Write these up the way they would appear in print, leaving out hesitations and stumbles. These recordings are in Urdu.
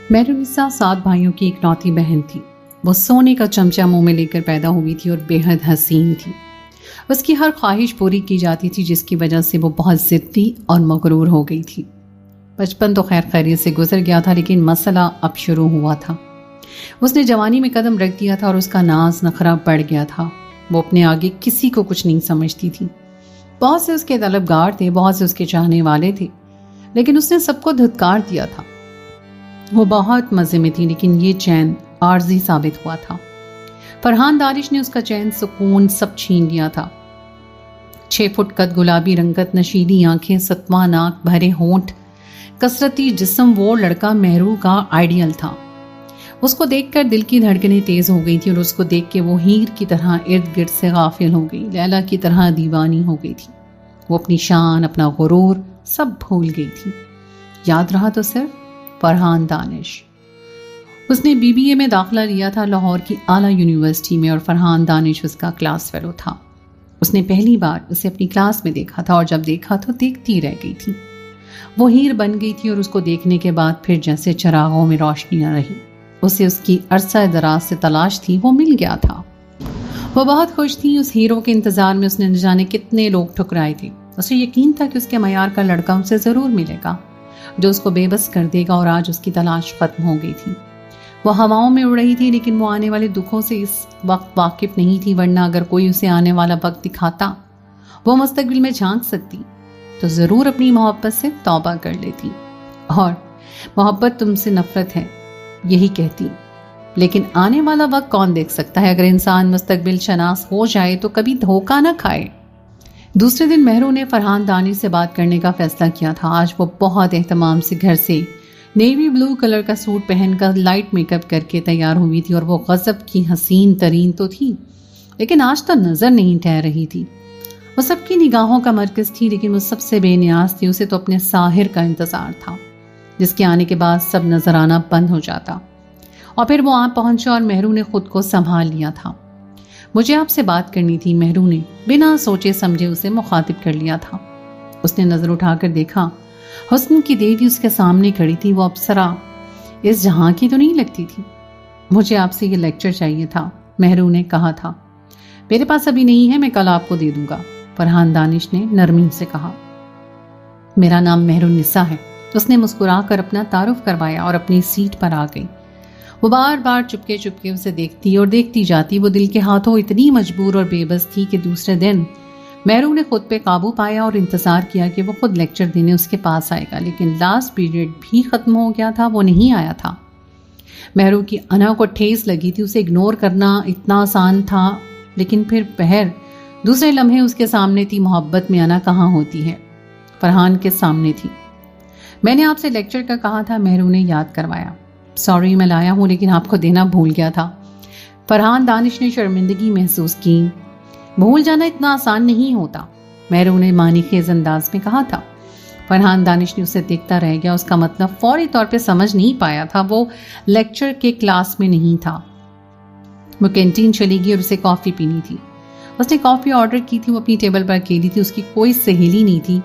مہرونسا 7 بھائیوں کی اکلوتی بہن تھی۔ وہ سونے کا چمچہ منہ میں لے کر پیدا ہوئی تھی اور بے حد حسین تھی۔ اس کی ہر خواہش پوری کی جاتی تھی، جس کی وجہ سے وہ بہت ضدی اور مغرور ہو گئی تھی۔ بچپن تو خیر خیریت سے گزر گیا تھا، لیکن مسئلہ اب شروع ہوا تھا۔ اس نے جوانی میں قدم رکھ دیا تھا اور اس کا ناز نخرہ بڑھ گیا تھا۔ وہ اپنے آگے کسی کو کچھ نہیں سمجھتی تھی۔ بہت سے اس کے طلبگار تھے، بہت سے اس کے چاہنے والے تھے، لیکن اس نے سب کو دھتکار دیا تھا۔ وہ بہت مزے میں تھی، لیکن یہ چین عارضی ثابت ہوا تھا۔ فرحان دانش نے اس کا چین سکون سب چھین لیا تھا۔ 6 فٹ قد، گلابی رنگت، نشیلی آنکھیں، ستواں ناک، بھرے ہونٹ، کثرتی جسم، وہ لڑکا مہرو کا آئیڈیل تھا۔ اس کو دیکھ کر دل کی دھڑکنیں تیز ہو گئی تھی اور اس کو دیکھ کے وہ ہیر کی طرح ارد گرد سے غافل ہو گئی، لیلا کی طرح دیوانی ہو گئی تھی۔ وہ اپنی شان، اپنا غرور سب بھول گئی تھی۔ یاد رہا تو صرف فرحان دانش۔ اس نے BBA میں داخلہ لیا تھا لاہور کی اعلیٰ یونیورسٹی میں، اور فرحان دانش اس کا کلاس فیلو تھا۔ اس نے پہلی بار اسے اپنی کلاس میں دیکھا تھا، اور جب دیکھا تو دیکھتی رہ گئی تھی۔ وہ ہیر بن گئی تھی، اور اس کو دیکھنے کے بعد پھر جیسے چراغوں میں روشنیاں رہی۔ اسے اس کی عرصہ دراز سے تلاش تھی، وہ مل گیا تھا۔ وہ بہت خوش تھی۔ اس ہیرو کے انتظار میں اس نے نہ جانے کتنے لوگ ٹھکرائے تھے۔ اسے یقین تھا کہ اس کے معیار کا لڑکا اسے ضرور ملے گا، جو اس کو بے بس کر دے گا، اور آج اس کی تلاش ختم ہو گئی تھی۔ وہ ہواؤں میں اڑ رہی تھی، لیکن وہ آنے والے دکھوں سے اس وقت واقف نہیں تھی، ورنہ اگر کوئی اسے آنے والا وقت دکھاتا، وہ مستقبل میں جھانک سکتی تو ضرور اپنی محبت سے توبہ کر لیتی، اور محبت تم سے نفرت ہے یہی کہتی۔ لیکن آنے والا وقت کون دیکھ سکتا ہے؟ اگر انسان مستقبل شناس ہو جائے تو کبھی دھوکہ نہ کھائے۔ دوسرے دن مہرو نے فرحان دانش سے بات کرنے کا فیصلہ کیا تھا۔ آج وہ بہت اہتمام سے گھر سے نیوی بلو کلر کا سوٹ پہن کر لائٹ میک اپ کر کے تیار ہوئی تھی، اور وہ غضب کی حسین ترین تو تھی، لیکن آج تو نظر نہیں ٹھہر رہی تھی۔ وہ سب کی نگاہوں کا مرکز تھی، لیکن وہ سب سے بے نیاز تھی۔ اسے تو اپنے ساحر کا انتظار تھا، جس کے آنے کے بعد سب نظر آنا بند ہو جاتا۔ اور پھر وہ وہاں پہنچا اور مہرو نے خود کو سنبھال لیا تھا۔ مجھے آپ سے بات کرنی تھی، مہرو نے بنا سوچے سمجھے اسے مخاطب کر لیا تھا۔ اس نے نظر اٹھا کر دیکھا، حسن کی دیوی اس کے سامنے کھڑی تھی۔ وہ اپسرا اس جہاں کی تو نہیں لگتی تھی۔ مجھے آپ سے یہ لیکچر چاہیے تھا، مہرو نے کہا تھا۔ میرے پاس ابھی نہیں ہے، میں کل آپ کو دے دوں گا، فرحان دانش نے نرمی سے کہا۔ میرا نام مہرونسا ہے، اس نے مسکرا کر اپنا تعارف کروایا اور اپنی سیٹ پر آ گئی۔ وہ بار بار چپکے چپکے اسے دیکھتی اور دیکھتی جاتی۔ وہ دل کے ہاتھوں اتنی مجبور اور بے بس تھی کہ دوسرے دن مہرو نے خود پہ قابو پایا اور انتظار کیا کہ وہ خود لیکچر دینے اس کے پاس آئے گا، لیکن لاسٹ پیریڈ بھی ختم ہو گیا تھا، وہ نہیں آیا تھا۔ مہرو کی انا کو ٹھیس لگی تھی۔ اسے اگنور کرنا اتنا آسان تھا، لیکن پھر بہر دوسرے لمحے اس کے سامنے تھی۔ محبت میں انا کہاں ہوتی ہے؟ فرحان کے سامنے تھی۔ میں نے آپ سے لیکچر کا کہا تھا، مہرو نے یاد کروایا۔ سوری، میں لایا ہوں، لیکن آپ کو دینا بھول گیا تھا۔ فرحان دانش نے شرمندگی محسوس کی۔ بھول جانا اتنا آسان نہیں ہوتا، مہرو نے معنی خیز انداز میں کہا تھا۔ فرحان دانش نے اسے دیکھتا رہ گیا۔ اس کا مطلب فوری طور پہ سمجھ نہیں پایا تھا۔ وہ لیکچر کے کلاس میں نہیں تھا۔ وہ کینٹین چلی گئی اور اسے کافی پینی تھی۔ اس نے کافی آرڈر کی تھی۔ وہ اپنی ٹیبل پر اکیلی تھی، اس کی کوئی سہیلی نہیں تھی۔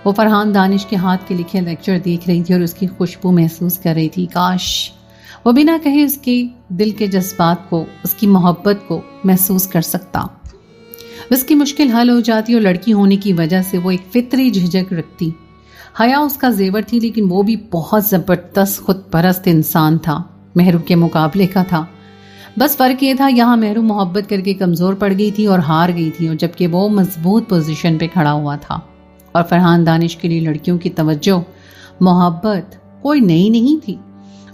وہ فرحان دانش کے ہاتھ کے لکھے لیکچر دیکھ رہی تھی اور اس کی خوشبو محسوس کر رہی تھی۔ کاش وہ بنا کہے اس کے دل کے جذبات کو، اس کی محبت کو محسوس کر سکتا۔ اس کی مشکل حل ہو جاتی، اور لڑکی ہونے کی وجہ سے وہ ایک فطری جھجک رکھتی۔ حیا اس کا زیور تھی، لیکن وہ بھی بہت زبردست خود پرست انسان تھا، مہرو کے مقابلے کا تھا۔ بس فرق یہ تھا، یہاں مہرو محبت کر کے کمزور پڑ گئی تھی اور ہار گئی تھی، اور جبکہ وہ مضبوط پوزیشن پہ کھڑا ہوا تھا۔ اور فرحان دانش کے لیے لڑکیوں کی توجہ، محبت کوئی نئی نہیں تھی۔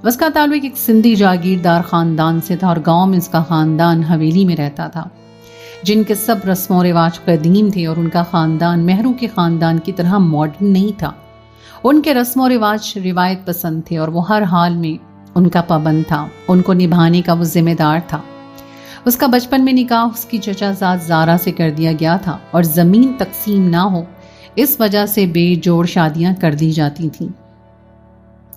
اس کا تعلق ایک سندھی جاگیردار خاندان سے تھا، اور گاؤں میں اس کا خاندان حویلی میں رہتا تھا، جن کے سب رسم و رواج قدیم تھے، اور ان کا خاندان مہرو کے خاندان کی طرح ماڈرن نہیں تھا۔ ان کے رسم و رواج روایت پسند تھے، اور وہ ہر حال میں ان کا پابند تھا، ان کو نبھانے کا وہ ذمہ دار تھا۔ اس کا بچپن میں نکاح اس کی چچا زاد زارا سے کر دیا گیا تھا، اور زمین تقسیم نہ ہو اس وجہ سے بے جوڑ شادیاں کر دی جاتی تھیں۔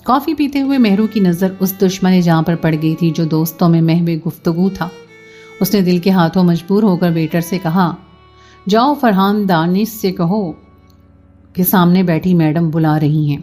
کافی پیتے ہوئے مہرو کی نظر اس دشمن جہاں پر پڑ گئی تھی جو دوستوں میں محو گفتگو تھا۔ اس نے دل کے ہاتھوں مجبور ہو کر ویٹر سے کہا، جاؤ فرحان دانش سے کہو کہ سامنے بیٹھی میڈم بلا رہی ہیں۔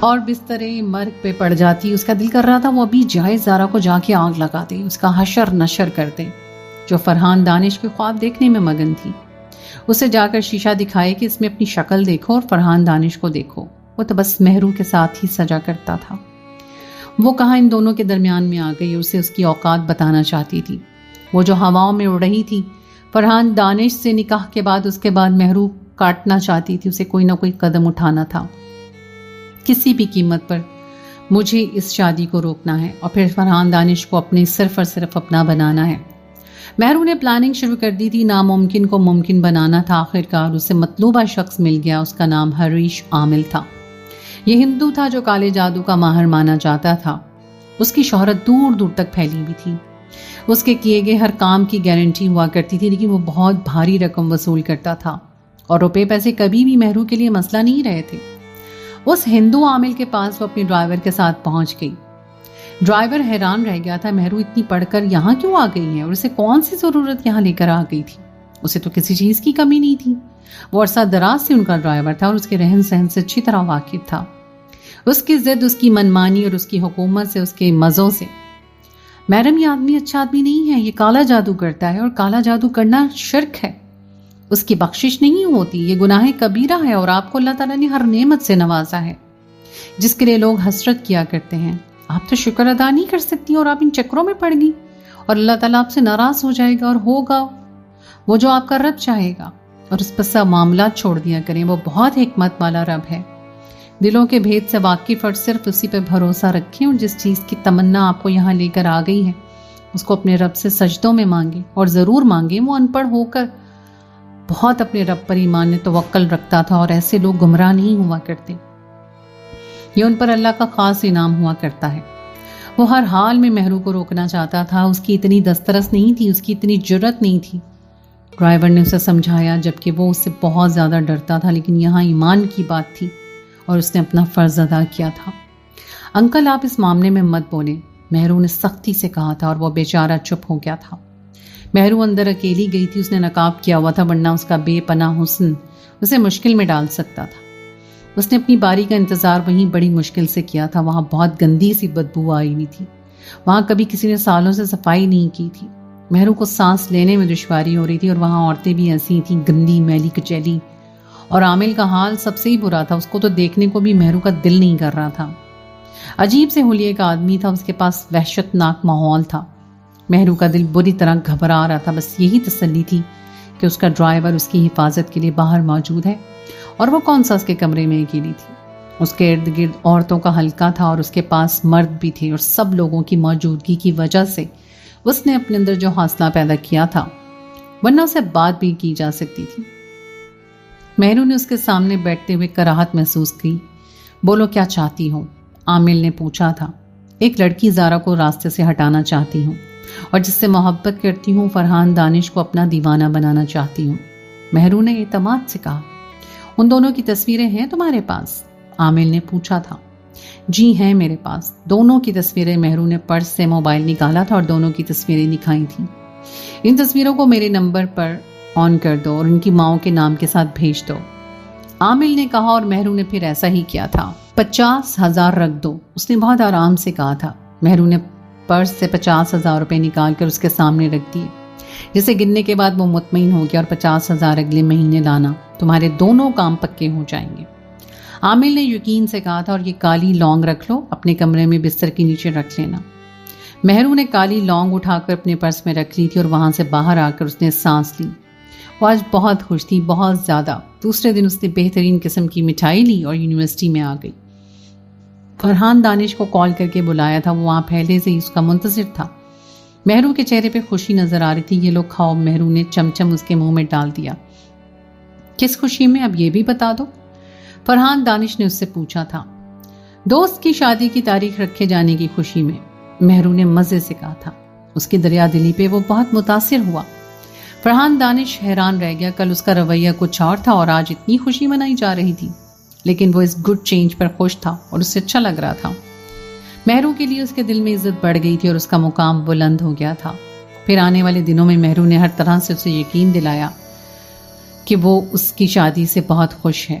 اور بسترے مرگ پہ پڑ جاتی. اس کا دل کر رہا تھا وہ ابھی جائے زارا کو جا کے آگ لگا دے, اس کا حشر نشر کر دے, جو فرحان دانش کے خواب دیکھنے میں مگن تھی. اسے جا کر شیشہ دکھائے کہ اس میں اپنی شکل دیکھو اور فرحان دانش کو دیکھو. وہ تو بس مہرو کے ساتھ ہی سجا کرتا تھا. وہ کہاں ان دونوں کے درمیان میں آ گئی. اسے اس کی اوقات بتانا چاہتی تھی. وہ جو ہواؤں میں اڑ رہی تھی. فرحان دانش سے نکاح کے بعد اس کے بعد مہرو کاٹنا چاہتی تھی. اسے کوئی نہ کوئی قدم اٹھانا تھا. کسی بھی قیمت پر مجھے اس شادی کو روکنا ہے اور پھر فرحان دانش کو اپنے صرف اور صرف اپنا بنانا ہے. مہرو نے پلاننگ شروع کر دی تھی. ناممکن کو ممکن بنانا تھا. آخرکار اسے مطلوبہ شخص مل گیا. اس کا نام ہریش عامل تھا. یہ ہندو تھا جو کالے جادو کا ماہر مانا جاتا تھا. اس کی شہرت دور دور تک پھیلی ہوئی تھی. اس کے کیے گئے ہر کام کی گارنٹی ہوا کرتی تھی, لیکن وہ بہت بھاری رقم وصول کرتا تھا اور روپے پیسے کبھی بھی مہرو کے لیے مسئلہ نہیں رہے تھے. اس ہندو عامل کے پاس وہ اپنے ڈرائیور کے ساتھ پہنچ گئی. ڈرائیور حیران رہ گیا تھا. مہرو اتنی پڑھ کر یہاں کیوں آ گئی ہے اور اسے کون سی ضرورت یہاں لے کر آ گئی تھی؟ اسے تو کسی چیز کی کمی نہیں تھی. وہ عرصہ دراز سے ان کا ڈرائیور تھا اور اس کے رہن سہن سے اچھی طرح واقف تھا. اس کی ضد, اس کی منمانی اور اس کی حکومت سے, اس کے مزوں سے. میڈم یہ آدمی اچھا آدمی نہیں ہے, یہ کالا جادو کرتا ہے اور کالا جادو کرنا شرک ہے. اس کی بخشش نہیں ہوتی, یہ گناہ کبیرہ ہے اور آپ کو اللہ تعالیٰ نے ہر نعمت سے نوازا ہے جس کے لیے لوگ حسرت کیا کرتے ہیں. آپ تو شکر ادا نہیں کر سکتی اور آپ ان چکروں میں پڑ گئی اور اللہ تعالیٰ آپ سے ناراض ہو جائے گا اور ہوگا وہ جو آپ کا رب چاہے گا. اور اس پر سب معاملات چھوڑ دیا کریں. وہ بہت حکمت والا رب ہے. دلوں کے بھید سے واقف اور صرف اسی پہ بھروسہ رکھیں اور جس چیز کی تمنا آپ کو یہاں لے کر آ گئی ہے اس کو اپنے رب سے سجدوں میں مانگیں اور ضرور مانگیں. وہ ان پڑھ ہو کر بہت اپنے رب پر ایمان نے توکل رکھتا تھا اور ایسے لوگ گمراہ نہیں ہوا کرتے. یہ ان پر اللہ کا خاص انعام ہوا کرتا ہے. وہ ہر حال میں مہرو کو روکنا چاہتا تھا. اس کی اتنی دسترس نہیں تھی, اس کی اتنی جرت نہیں تھی. ڈرائیور نے اسے سمجھایا جبکہ وہ اس سے بہت زیادہ ڈرتا تھا, لیکن یہاں ایمان کی بات تھی اور اس نے اپنا فرض ادا کیا تھا. انکل آپ اس معاملے میں مت بولیں, مہرو نے سختی سے کہا تھا اور وہ بیچارہ چپ ہو گیا تھا. مہرو اندر اکیلی گئی تھی. اس نے نقاب کیا ہوا تھا ورنہ اس کا بے پناہ حسن اسے مشکل میں ڈال سکتا تھا. اس نے اپنی باری کا انتظار وہیں بڑی مشکل سے کیا تھا. وہاں بہت گندی سی بدبو آئی ہوئی تھی. وہاں کبھی کسی نے سالوں سے صفائی نہیں کی تھی. مہرو کو سانس لینے میں دشواری ہو رہی تھی اور وہاں عورتیں بھی ایسی تھیں, گندی میلی کچیلی. اور عامل کا حال سب سے ہی برا تھا. اس کو تو دیکھنے کو بھی مہرو کا دل نہیں کر رہا تھا. عجیب سے حلیے کا آدمی تھا. اس کے پاس وحشت ناک ماحول تھا. مہرو کا دل بری طرح گھبرا رہا تھا. بس یہی تسلی تھی کہ اس کا ڈرائیور اس کی حفاظت کے لیے باہر موجود ہے اور وہ کون سا اس کے کمرے میں اکیلی تھی. اس کے ارد گرد عورتوں کا حلقہ تھا اور اس کے پاس مرد بھی تھے اور سب لوگوں کی موجودگی کی وجہ سے اس نے اپنے اندر جو حوصلہ پیدا کیا تھا ورنہ اسے بات بھی کی جا سکتی تھی. مہرو نے اس کے سامنے بیٹھتے ہوئے کراہت محسوس کی. بولو کیا چاہتی ہو؟ عامل نے پوچھا تھا. ایک لڑکی زارا کو راستے سے ہٹانا چاہتی ہوں اور جس سے محبت کرتی ہوں. فرحان دانش کو اپنا دیوانہ بنانا چاہتی ہوں. مہرو نے اعتماد سے کہا. ان دونوں کی تصویریں ہیں تمہارے پاس؟ عامل نے پوچھا تھا. جی ہیں میرے پاس. دونوں کی تصویریں مہرو نے پرس سے موبائل نکالا تھا اور دونوں کی تصویریں دکھائی تھیں. ان تصویروں کو میرے نمبر پر آن کر دو اور ان کی ماؤں کے نام کے ساتھ بھیج دو. عامل نے کہا اور مہرو نے پھر ایسا ہی کیا تھا. 50,000 رکھ دو, اس نے بہت آرام سے کہا تھا. مہرو نے پرس سے 50,000 روپے نکال کر اس کے سامنے رکھ دیے, جسے گننے کے بعد وہ مطمئن ہو گیا. اور 50,000 اگلے مہینے لانا, تمہارے دونوں کام پکے ہو جائیں گے. عامل نے یقین سے کہا تھا. اور یہ کالی لونگ رکھ لو, اپنے کمرے میں بستر کے نیچے رکھ لینا. مہرو نے کالی لونگ اٹھا کر اپنے پرس میں رکھ لی تھی اور وہاں سے باہر آ کر اس نے سانس لی. وہ آج بہت خوش تھی, بہت زیادہ. دوسرے دن اس نے بہترین قسم کی مٹھائی لی اور یونیورسٹی میں آ گئی. فرحان دانش کو کال کر کے بلایا تھا. وہ وہاں پہلے سے ہی اس کا منتظر تھا. مہرو کے چہرے پہ خوشی نظر آ رہی تھی. یہ لوگ کھاؤ, مہرو نے چمچم اس کے منہ میں ڈال دیا. کس خوشی میں, اب یہ بھی بتا دو, فرحان دانش نے اس سے پوچھا تھا. دوست کی شادی کی تاریخ رکھے جانے کی خوشی میں, مہرو نے مزے سے کہا تھا. اس کی دریا دلی پہ وہ بہت متاثر ہوا. فرحان دانش حیران رہ گیا. کل اس کا رویہ کچھ اور تھا اور آج اتنی خوشی منائی جا رہی تھی, لیکن وہ اس گڈ چینج پر خوش تھا اور اس سے اچھا لگ رہا تھا. مہرو کے لیے اس کے دل میں عزت بڑھ گئی تھی اور اس کا مقام بلند ہو گیا تھا. پھر آنے والے دنوں میں مہرو نے ہر طرح سے اسے یقین دلایا کہ وہ اس کی شادی سے بہت خوش ہے.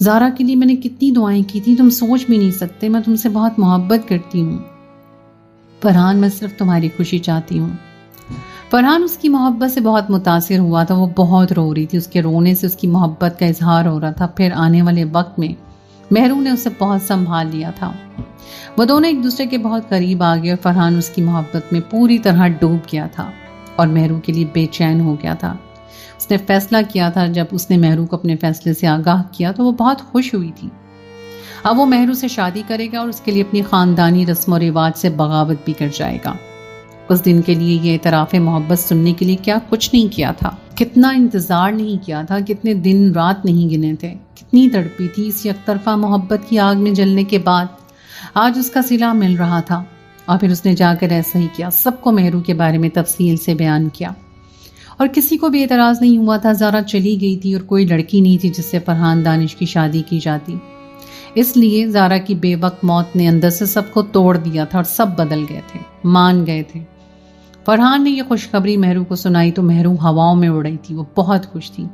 زارا کے لیے میں نے کتنی دعائیں کی تھی، تم سوچ بھی نہیں سکتے، میں تم سے بہت محبت کرتی ہوں فرحان، میں صرف تمہاری خوشی چاہتی ہوں۔ فرحان اس کی محبت سے بہت متاثر ہوا تھا، وہ بہت رو رہی تھی، اس کے رونے سے اس کی محبت کا اظہار ہو رہا تھا۔ پھر آنے والے وقت میں مہرو نے اسے بہت سنبھال لیا تھا، وہ دونوں ایک دوسرے کے بہت قریب آ گئے اور فرحان اس کی محبت میں پوری طرح ڈوب گیا تھا اور مہرو کے لیے بے چین ہو گیا تھا۔ اس نے فیصلہ کیا تھا، جب اس نے مہرو کو اپنے فیصلے سے آگاہ کیا تو وہ بہت خوش ہوئی تھی۔ اب وہ مہرو سے شادی کرے گا اور اس کے لیے اپنی خاندانی رسم و رواج سے بغاوت بھی کر جائے گا۔ اس دن کے لیے یہ اعتراف محبت سننے کے لیے کیا کچھ نہیں کیا تھا، کتنا انتظار نہیں کیا تھا، کتنے دن رات نہیں گنے تھے، کتنی تڑپی تھی اس یک طرفہ محبت کی آگ میں جلنے کے بعد۔ آج اس کا صلہ مل رہا تھا اور پھر اس نے جا کر ایسا ہی کیا، سب کو مہرو کے بارے میں تفصیل سے بیان کیا اور کسی کو بھی اعتراض نہیں ہوا تھا۔ زارا چلی گئی تھی اور کوئی لڑکی نہیں تھی جس سے فرحان دانش کی شادی کی جاتی، اس لیے زارا کی بے وقت موت نے اندر سے سب کو توڑ دیا تھا اور سب بدل گئے تھے، مان گئے تھے۔ فرحان نے یہ خوشخبری مہرو کو سنائی تو مہرو ہواؤں میں اڑ رہی تھی، وہ بہت خوش تھی۔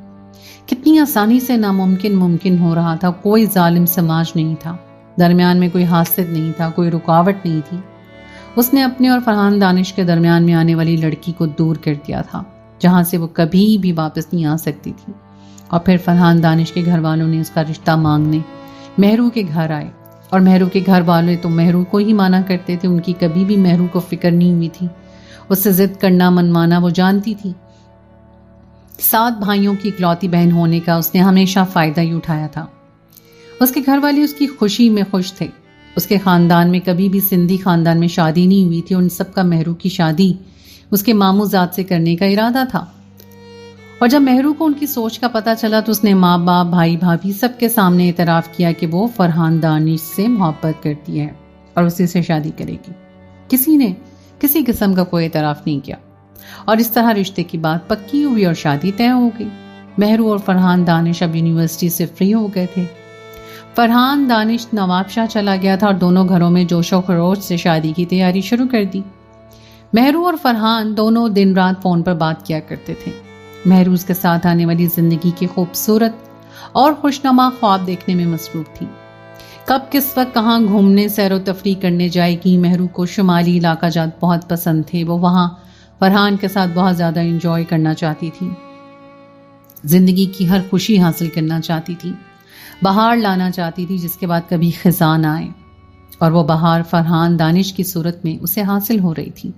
کتنی آسانی سے ناممکن ممکن ہو رہا تھا، کوئی ظالم سماج نہیں تھا، درمیان میں کوئی حاسد نہیں تھا، کوئی رکاوٹ نہیں تھی۔ اس نے اپنے اور فرحان دانش کے درمیان میں آنے والی لڑکی کو دور کر دیا تھا، جہاں سے وہ کبھی بھی واپس نہیں آ سکتی تھی۔ اور پھر فرحان دانش کے گھر والوں نے اس کا رشتہ مانگنے مہرو کے گھر آئے، اور مہرو کے گھر والے تو مہرو کو ہی مانا کرتے تھے، ان کی کبھی بھی مہرو کو فکر نہیں ہوئی تھی، اس سے ضد کرنا منمانا وہ جانتی تھی۔ 7 بھائیوں کی اکلوتی بہن ہونے کا اس نے ہمیشہ فائدہ ہی اٹھایا تھا۔ اس کے گھر والے اس کی خوشی میں خوش تھے۔ اس کے خاندان میں کبھی بھی سندھی خاندان میں شادی نہیں ہوئی تھی، ان سب کا مہرو کی شادی اس کے ماموں ذات سے کرنے کا ارادہ تھا۔ اور جب مہرو کو ان کی سوچ کا پتہ چلا تو اس نے ماں باپ بھائی بھابھی سب کے سامنے اعتراف کیا کہ وہ فرحان دانش سے محبت کرتی ہے اور اسی سے شادی کرے گی۔ کسی نے کسی قسم کا کوئی اعتراف نہیں کیا اور اس طرح رشتے کی بات پکی ہوئی اور شادی طے ہو گئی۔ مہرو اور فرحان دانش اب یونیورسٹی سے فری ہو گئے تھے۔ فرحان دانش نواب شاہ چلا گیا تھا اور دونوں گھروں میں جوش و خروش سے شادی کی تیاری شروع کر دی۔ مہرو اور فرحان دونوں دن رات فون پر بات کیا کرتے تھے۔ مہرو اس کے ساتھ آنے والی زندگی کی خوبصورت اور خوشنما خواب دیکھنے میں مصروف تھی۔ کب کس وقت کہاں گھومنے سیر و تفریح کرنے جائے گی۔ مہرو کو شمالی علاقہ جات بہت پسند تھے، وہ وہاں فرحان کے ساتھ بہت زیادہ انجوائے کرنا چاہتی تھی، زندگی کی ہر خوشی حاصل کرنا چاہتی تھی، بہار لانا چاہتی تھی جس کے بعد کبھی خزاں نہ آئے، اور وہ بہار فرحان دانش کی صورت میں اسے حاصل ہو رہی تھی۔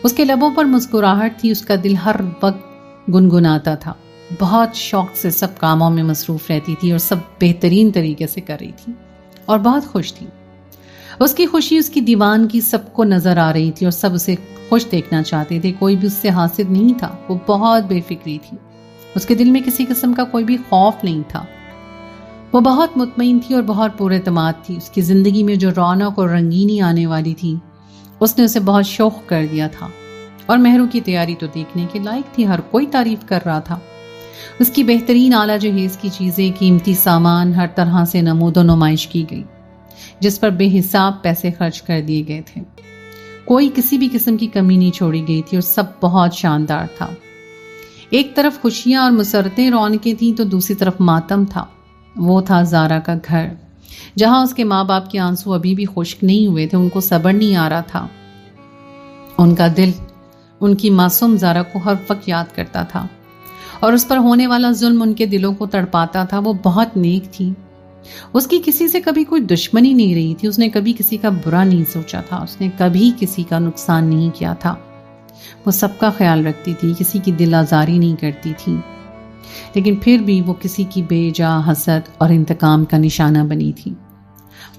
اس کے لبوں پر مسکراہٹ تھی، اس کا دل ہر وقت گنگناتا تھا، بہت شوق سے سب کاموں میں مصروف رہتی تھی اور سب بہترین طریقے سے کر رہی تھی اور بہت خوش تھی۔ اس کی خوشی اس کی دیوان کی سب کو نظر آ رہی تھی اور سب اسے خوش دیکھنا چاہتے تھے، کوئی بھی اس سے حاسد نہیں تھا، وہ بہت بے فکری تھی، اس کے دل میں کسی قسم کا کوئی بھی خوف نہیں تھا، وہ بہت مطمئن تھی اور بہت پر اعتماد تھی۔ اس کی زندگی میں جو رونق اور رنگینی آنے والی تھی اس نے اسے بہت شوق کر دیا تھا، اور مہرو کی تیاری تو دیکھنے کے لائق تھی، ہر کوئی تعریف کر رہا تھا۔ اس کی بہترین اعلیٰ جہیز کی چیزیں، قیمتی سامان ہر طرح سے نمود و نمائش کی گئی، جس پر بے حساب پیسے خرچ کر دیے گئے تھے، کوئی کسی بھی قسم کی کمی نہیں چھوڑی گئی تھی اور سب بہت شاندار تھا۔ ایک طرف خوشیاں اور مسرتیں رونقیں تھیں تو دوسری طرف ماتم تھا۔ وہ تھا زارا کا گھر، جہاں اس کے ماں باپ کے آنسو ابھی بھی خشک نہیں ہوئے تھے، ان کو صبر نہیں آ رہا تھا، ان کا دل ان کی معصوم زارا کو ہر وقت یاد کرتا تھا اور اس پر ہونے والا ظلم ان کے دلوں کو تڑپاتا تھا۔ وہ بہت نیک تھی، اس کی کسی سے کبھی کوئی دشمنی نہیں رہی تھی، اس نے کبھی کسی کا برا نہیں سوچا تھا، اس نے کبھی کسی کا نقصان نہیں کیا تھا، وہ سب کا خیال رکھتی تھی، کسی کی دل آزاری نہیں کرتی تھی، لیکن پھر بھی وہ کسی کی بے جا حسد اور انتقام کا نشانہ بنی تھی۔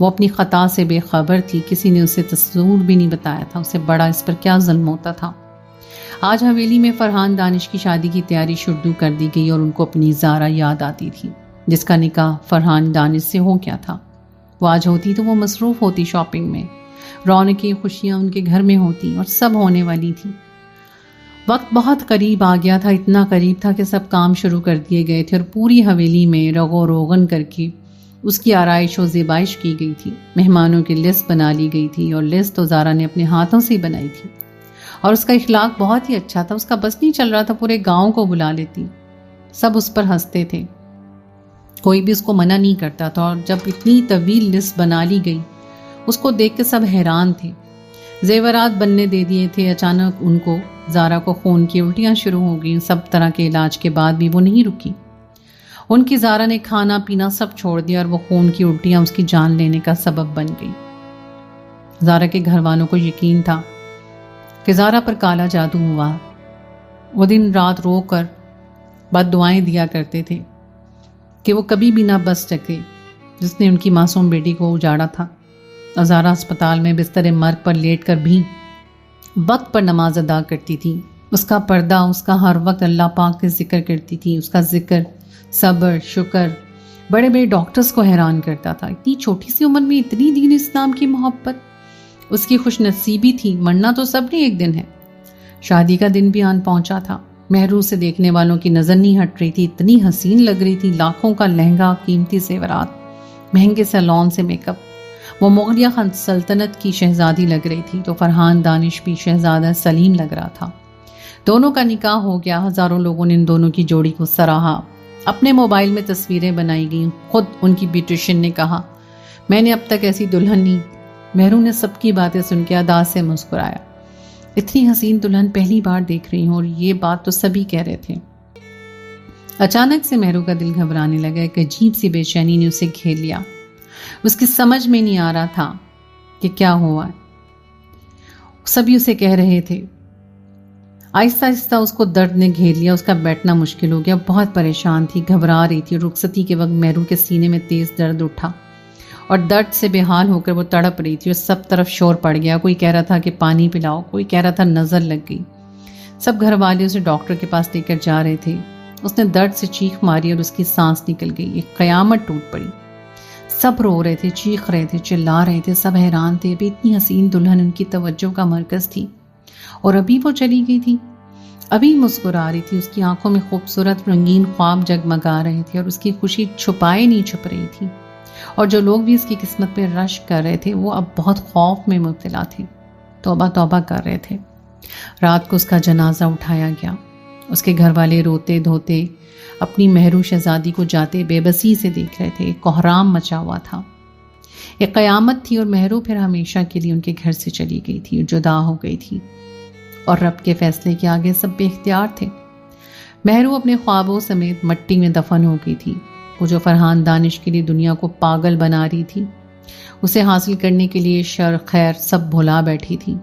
وہ اپنی خطا سے بے خبر تھی، کسی نے اسے تصور بھی نہیں بتایا تھا، اسے بڑا اس پر کیا ظلم ہوتا تھا۔ آج حویلی میں فرحان دانش کی شادی کی تیاری شروع کر دی گئی اور ان کو اپنی زارا یاد آتی تھی، جس کا نکاح فرحان دانش سے ہو گیا تھا۔ وہ آج ہوتی تو وہ مصروف ہوتی شاپنگ میں، رونقیں خوشیاں ان کے گھر میں ہوتی اور سب ہونے والی تھی۔ وقت بہت قریب آ گیا تھا، اتنا قریب تھا کہ سب کام شروع کر دیے گئے تھے اور پوری حویلی میں رگ و روغن کر کے اس کی آرائش و زیبائش کی گئی تھی۔ مہمانوں کی لسٹ بنا لی گئی تھی اور لسٹ تو زارا نے اپنے ہاتھوں سے ہی بنائی تھی اور اس کا اخلاق بہت ہی اچھا تھا، اس کا بس نہیں چل رہا تھا، پورے گاؤں کو بلا لیتی، سب اس پر ہنستے تھے۔ کوئی بھی اس کو منع نہیں کرتا تھا، اور جب اتنی طویل لسٹ بنا لی گئی اس کو دیکھ کے سب حیران تھے۔ زیورات بننے دے دیے تھے، اچانک ان کو زارا کو خون کی الٹیاں شروع ہو گئیں۔ سب طرح کے علاج کے بعد بھی وہ نہیں رکی۔ ان کی زارا نے کھانا پینا سب چھوڑ دیا اور وہ خون کی الٹیاں اس کی جان لینے کا سبب بن گئی۔ زارا کے گھر والوں کو یقین تھا کہ زارا پر کالا جادو ہوا۔ وہ دن رات رو کر بد دعائیں دیا کرتے تھے کہ وہ کبھی بھی نہ بس سکے جس نے ان کی معصوم بیٹی کو اجاڑا تھا۔ زارا اسپتال میں بستر مرگ پر لیٹ کر بھی وقت پر نماز ادا کرتی تھی۔ اس کا پردہ اس کا ہر وقت اللہ پاک کے ذکر کرتی تھی۔ اس کا ذکر، صبر، شکر بڑے بڑے ڈاکٹرز کو حیران کرتا تھا۔ اتنی چھوٹی سی عمر میں اتنی دین اسلام کی محبت، اس کی خوش نصیبی تھی۔ مرنا تو سب نے ایک دن ہے۔ شادی کا دن بھی آن پہنچا تھا۔ مہرو سے دیکھنے والوں کی نظر نہیں ہٹ رہی تھی، اتنی حسین لگ رہی تھی۔ لاکھوں کا لہنگا، قیمتی زیورات، مہنگے سیلون سے میک اپ، وہ مغلیہ سلطنت کی شہزادی لگ رہی تھی۔ تو فرحان دانش بھی شہزادہ سلیم لگ رہا تھا۔ دونوں کا نکاح ہو گیا۔ ہزاروں لوگوں نے ان دونوں کی جوڑی کو سراہا۔ اپنے موبائل میں تصویریں بنائی گئیں۔ خود ان کی بیوٹیشین نے کہا، میں نے اب تک ایسی دلہن نہیں۔ مہرو نے سب کی باتیں سن کے ادا سے مسکرایا۔ اتنی حسین دلہن پہلی بار دیکھ رہی ہوں، اور یہ بات تو سبھی کہہ رہے تھے۔ اچانک سے مہرو کا دل گھبرانے لگا۔ ایک عجیب سی بے چینی نے اسے گھیر لیا۔ اس کی سمجھ میں نہیں آ رہا تھا کہ کیا ہوا۔ سبھی اسے کہہ رہے تھے۔ آہستہ آہستہ اس کو درد نے گھیر لیا۔ اس کا بیٹھنا مشکل ہو گیا۔ بہت پریشان تھی، گھبرا رہی تھی۔ رخصتی کے وقت مہرو کے سینے میں تیز درد اٹھا اور درد سے بے حال ہو کر وہ تڑپ رہی تھی، اور سب طرف شور پڑ گیا۔ کوئی کہہ رہا تھا کہ پانی پلاؤ، کوئی کہہ رہا تھا نظر لگ گئی۔ سب گھر والے اسے ڈاکٹر کے پاس لے کر جا رہے تھے۔ اس نے درد سے چیخ ماری اور اس کی سانس نکل گئی۔ ایک قیامت ٹوٹ پڑی۔ سب رو رہے تھے، چیخ رہے تھے، چلا رہے تھے، سب حیران تھے۔ ابھی اتنی حسین دلہن ان کی توجہ کا مرکز تھی، اور ابھی وہ چلی گئی تھی۔ ابھی مسکرا رہی تھی، اس کی آنکھوں میں خوبصورت رنگین خواب جگمگا رہے تھے، اور اس کی خوشی چھپائے نہیں چھپ رہی تھی۔ اور جو لوگ بھی اس کی قسمت پہ رشک کر رہے تھے وہ اب بہت خوف میں مبتلا تھے، توبہ توبہ کر رہے تھے۔ رات کو اس کا جنازہ اٹھایا گیا۔ اس کے گھر والے روتے دھوتے اپنی مہرو شہزادی کو جاتے بے بسی سے دیکھ رہے تھے۔ کوہرام مچا ہوا تھا، ایک قیامت تھی، اور مہرو پھر ہمیشہ کے لیے ان کے گھر سے چلی گئی تھی، جدا ہو گئی تھی، اور رب کے فیصلے کے آگے سب بے اختیار تھے۔ مہرو اپنے خوابوں سمیت مٹی میں دفن ہو گئی تھی۔ وہ جو فرحان دانش کے لیے دنیا کو پاگل بنا رہی تھی، اسے حاصل کرنے کے لیے شر خیر سب بھلا بیٹھی تھی،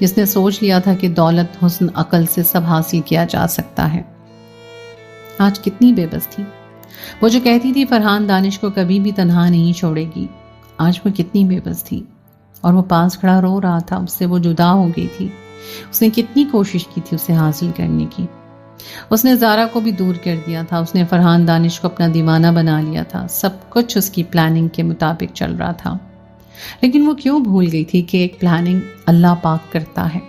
جس نے سوچ لیا تھا کہ دولت، حسن، عقل سے سب حاصل کیا جا سکتا ہے، آج کتنی بے بس تھی۔ وہ جو کہتی تھی فرحان دانش کو کبھی بھی تنہا نہیں چھوڑے گی، آج وہ کتنی بے بس تھی، اور وہ پاس کھڑا رو رہا تھا۔ اس سے وہ جدا ہو گئی تھی۔ اس نے کتنی کوشش کی تھی اسے حاصل کرنے کی۔ اس نے زارا کو بھی دور کر دیا تھا۔ اس نے فرحان دانش کو اپنا دیوانہ بنا لیا تھا۔ سب کچھ اس کی پلاننگ کے مطابق چل رہا تھا، لیکن وہ کیوں بھول گئی تھی کہ ایک پلاننگ اللہ پاک کرتا ہے،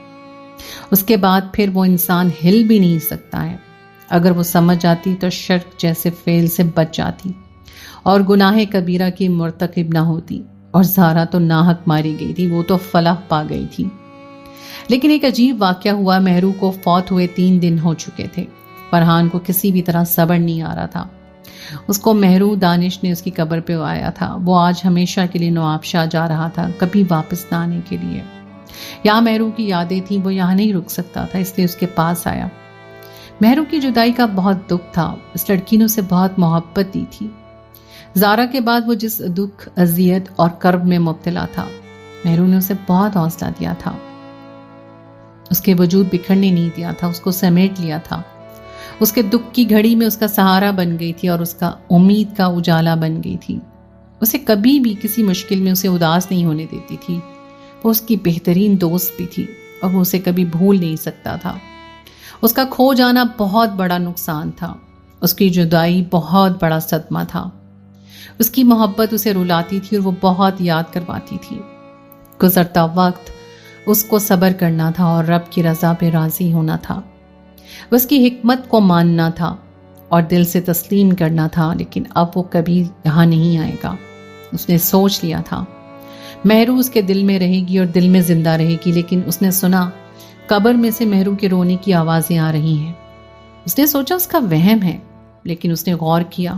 اس کے بعد پھر وہ انسان ہل بھی نہیں سکتا ہے۔ اگر وہ سمجھ جاتی تو شرک جیسے فعل سے بچ جاتی اور گناہ کبیرہ کی مرتکب نہ ہوتی، اور زارا تو ناحق ماری گئی تھی، وہ تو فلاح پا گئی تھی۔ لیکن ایک عجیب واقعہ ہوا۔ مہرو کو فوت ہوئے 3 دن ہو چکے تھے۔ فرحان کو کسی بھی طرح صبر نہیں آ رہا تھا۔ اس کو مہرو دانش نے اس کی قبر پہ آیا تھا۔ وہ آج ہمیشہ کے لیے نوابشاہ جا رہا تھا، کبھی واپس نہ آنے کے لیے۔ یہاں مہرو کی یادیں تھیں، وہ یہاں نہیں رک سکتا تھا، اس لیے اس کے پاس آیا۔ مہرو کی جدائی کا بہت دکھ تھا۔ اس لڑکی نے اسے بہت محبت دی تھی۔ زارا کے بعد وہ جس دکھ، اذیت اور کرب میں مبتلا تھا، مہرو نے اسے بہت حوصلہ دیا تھا، اس کے وجود بکھرنے نہیں دیا تھا، اس کو سمیٹ لیا تھا۔ اس کے دکھ کی گھڑی میں اس کا سہارا بن گئی تھی، اور اس کا امید کا اجالا بن گئی تھی۔ اسے کبھی بھی کسی مشکل میں اسے اداس نہیں ہونے دیتی تھی۔ وہ اس کی بہترین دوست بھی تھی، اور وہ اسے کبھی بھول نہیں سکتا تھا۔ اس کا کھو جانا بہت بڑا نقصان تھا، اس کی جدائی بہت بڑا صدمہ تھا۔ اس کی محبت اسے رلاتی تھی اور وہ بہت یاد کرواتی تھی۔ گزرتا وقت اس کو صبر کرنا تھا اور رب کی رضا پہ راضی ہونا تھا، اس کی حکمت کو ماننا تھا اور دل سے تسلیم کرنا تھا۔ لیکن اب وہ کبھی یہاں نہیں آئے گا۔ اس نے سوچ لیا تھا مہرو اس کے دل میں رہے گی اور دل میں زندہ رہے گی۔ لیکن اس نے سنا قبر میں سے مہرو کے رونے کی آوازیں آ رہی ہیں۔ اس نے سوچا اس کا وہم ہے، لیکن اس نے غور کیا